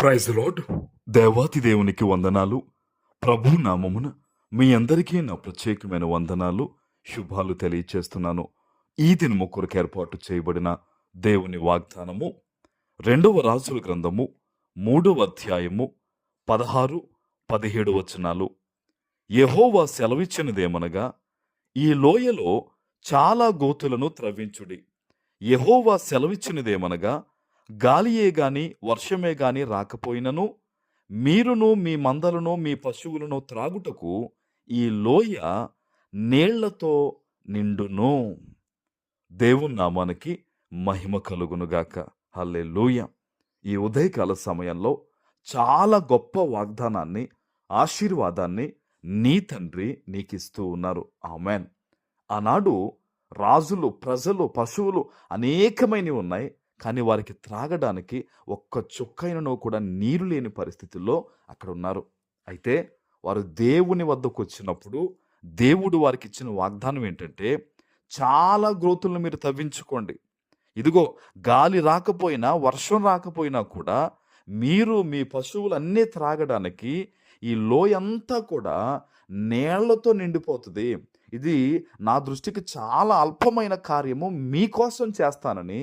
Praise lord. దేవాతి దేవునికి వందనాలు. ప్రభు నామమున మీ అందరికీ నా ప్రత్యేకమైన వందనాలు, శుభాలు తెలియచేస్తున్నాను. ఈ దినము కొరకు ఏర్పాటు చేయబడిన దేవుని వాగ్దానము 2వ రాజుల గ్రంథము 3వ అధ్యాయము 16, 17 వచనాలు. యెహోవా సెలవిచ్చినదేమనగా, ఈ లోయలో చాలా గోతులను త్రవ్వించుడి. యెహోవా సెలవిచ్చినదేమనగా, గాలియే గాని వర్షమే గాని రాకపోయినను మీరును మీ మందలను మీ పశువులను త్రాగుటకు ఈ లోయ నీళ్లతో నిండును. దేవుని నామానికి మహిమ కలుగునుగాక. హల్లెలూయా. ఈ ఉదయకాల సమయంలో చాలా గొప్ప వాగ్దానాన్ని, ఆశీర్వాదాన్ని నీ తండ్రి నీకిస్తూ ఉన్నారు. ఆమెన్. ఆనాడు రాజులు, ప్రజలు, పశువులు అనేకమైనవి ఉన్నాయి. కానీ వారికి త్రాగడానికి ఒక్క చుక్కైనను కూడా నీరు లేని పరిస్థితుల్లో అక్కడ ఉన్నారు. అయితే వారు దేవుని వద్దకు వచ్చినప్పుడు దేవుడు వారికి ఇచ్చిన వాగ్దానం ఏంటంటే, చాలా గోతులను మీరు తవ్వించుకోండి. ఇదిగో, గాలి రాకపోయినా, వర్షం రాకపోయినా కూడా మీరు మీ పశువులు అన్నీ త్రాగడానికి ఈ లోయంతా కూడా నీళ్లతో నిండిపోతుంది. ఇది నా దృష్టికి చాలా అల్పమైన కార్యము, మీకోసం చేస్తానని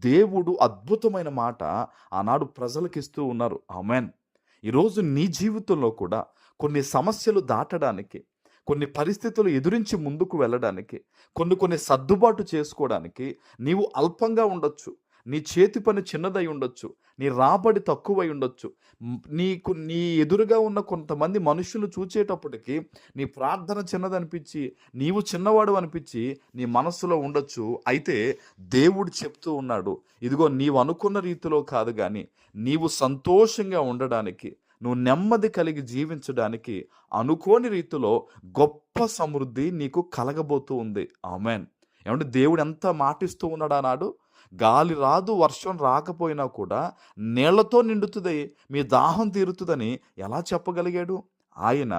దేవుడు అద్భుతమైన మాట ఆనాడు ప్రజలకు ఇస్తూ ఉన్నారు. ఆమెన్. ఈరోజు నీ జీవితంలో కూడా కొన్ని సమస్యలు దాటడానికి, కొన్ని పరిస్థితులు ఎదురించి ముందుకు వెళ్ళడానికి, కొన్ని సర్దుబాటు చేసుకోవడానికి నీవు అల్పంగా ఉండొచ్చు, నీ చేతి పని చిన్నదై ఉండొచ్చు, నీ రాబడి తక్కువై ఉండొచ్చు, నీ ఎదురుగా ఉన్న కొంతమంది మనుషులు చూచేటప్పటికి నీ ప్రార్థన చిన్నదనిపించి, నీవు చిన్నవాడు అనిపించి నీ మనస్సులో ఉండొచ్చు. అయితే దేవుడు చెప్తూ ఉన్నాడు, ఇదిగో నీవు అనుకున్న రీతిలో కాదు, కానీ నీవు సంతోషంగా ఉండడానికి, నువ్వు నెమ్మది కలిగి జీవించడానికి అనుకోని రీతిలో గొప్ప సమృద్ధి నీకు కలగబోతూ ఉంది. ఆమెన్. ఏమంటే దేవుడు ఎంత మాటిస్తూ ఉన్నాడు ఆనాడు, గాలి రాదు, వర్షం రాకపోయినా కూడా నీళ్లతో నిండుతుంది, మీ దాహం తీరుతుందని ఎలా చెప్పగలిగాడు? ఆయన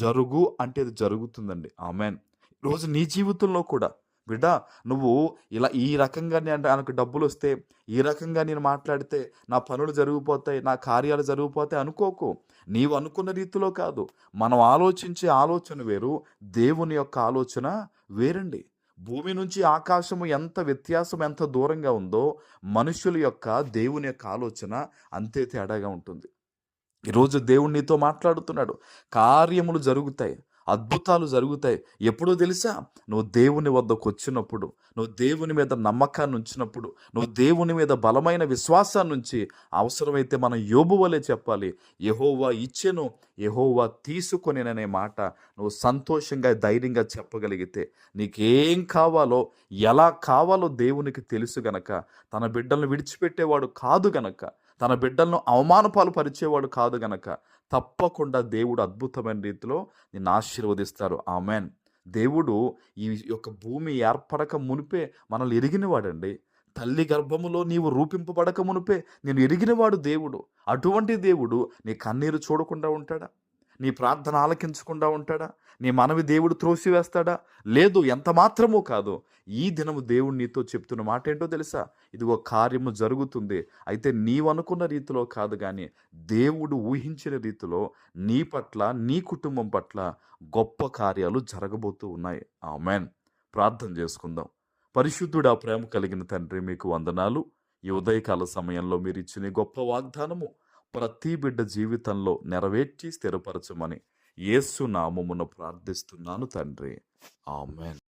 జరుగు అంటే అది జరుగుతుందండి. ఆమెన్. ఈరోజు నీ జీవితంలో కూడా బిడ్డ, నువ్వు ఇలా ఈ రకంగా నాకు డబ్బులు వస్తే, ఈ రకంగా నేను మాట్లాడితే నా పనులు జరిగిపోతాయి, నా కార్యాలు జరిగిపోతాయి అనుకోకు. నీవు అనుకున్న రీతిలో కాదు. మనం ఆలోచించే ఆలోచన వేరు, దేవుని యొక్క ఆలోచన వేరండి. భూమి నుంచి ఆకాశము ఎంత వ్యత్యాసం, ఎంత దూరంగా ఉందో మనుషుల యొక్క, దేవుని యొక్క ఆలోచన అంతే తేడాగా ఉంటుంది. ఈరోజు దేవుడు నీతో మాట్లాడుతున్నాడు. కార్యములు జరుగుతాయి, అద్భుతాలు జరుగుతాయి. ఎప్పుడో తెలుసా? నువ్వు దేవుని వద్దకు వచ్చినప్పుడు, నువ్వు దేవుని మీద నమ్మకాన్ని ఉంచినప్పుడు, నువ్వు దేవుని మీద బలమైన విశ్వాసాన్ని ఉంచి, అవసరమైతే మనం యోబు వలె చెప్పాలి, యెహోవా ఇచ్చెను, యెహోవా తీసుకొనెననే మాట నువ్వు సంతోషంగా, ధైర్యంగా చెప్పగలిగితే, నీకేం కావాలో, ఎలా కావాలో దేవునికి తెలుసు గనక, తన బిడ్డలను విడిచిపెట్టేవాడు కాదు గనక, తన బిడ్డలను అవమానపాలు పరిచేవాడు కాదు గనక, తప్పకుండా దేవుడు అద్భుతమైన రీతిలో నిన్ను ఆశీర్వదిస్తారు. ఆమెన్. దేవుడు ఈ యొక్క భూమి ఏర్పడక మునిపే మనల్ని ఎరిగినవాడండి. తల్లి గర్భములో నీవు రూపింపబడక మునిపే నేను ఎరిగినవాడు దేవుడు. అటువంటి దేవుడు నీ కన్నీరు చూడకుండా ఉంటాడా? నీ ప్రార్థన ఆలకించకుండా ఉంటాడా? నీ మనవి దేవుడు త్రోసివేస్తాడా? లేదు, ఎంత మాత్రమూ కాదు. ఈ దినము దేవుడు నీతో చెప్తున్న మాట ఏంటో తెలుసా? ఇదిగో కార్యము జరుగుతుంది. అయితే నీవు అనుకున్న రీతిలో కాదు, కానీ దేవుడు ఊహించిన రీతిలో నీ పట్ల, నీ కుటుంబం పట్ల గొప్ప కార్యాలు జరగబోతూ ఉన్నాయి. ఆమెన్. ప్రార్థన చేసుకుందాం. పరిశుద్ధుడా, ప్రేమ కలిగిన తండ్రి, మీకు వందనాలు. ఈ ఉదయకాల సమయంలో మీరు ఇచ్చిన గొప్ప వాగ్దానము ప్రతి బిడ్డ జీవితంలో నెరవేర్చి స్థిరపరచమని యేసు నామమున ప్రార్థిస్తున్నాను తండ్రి. ఆమెన్.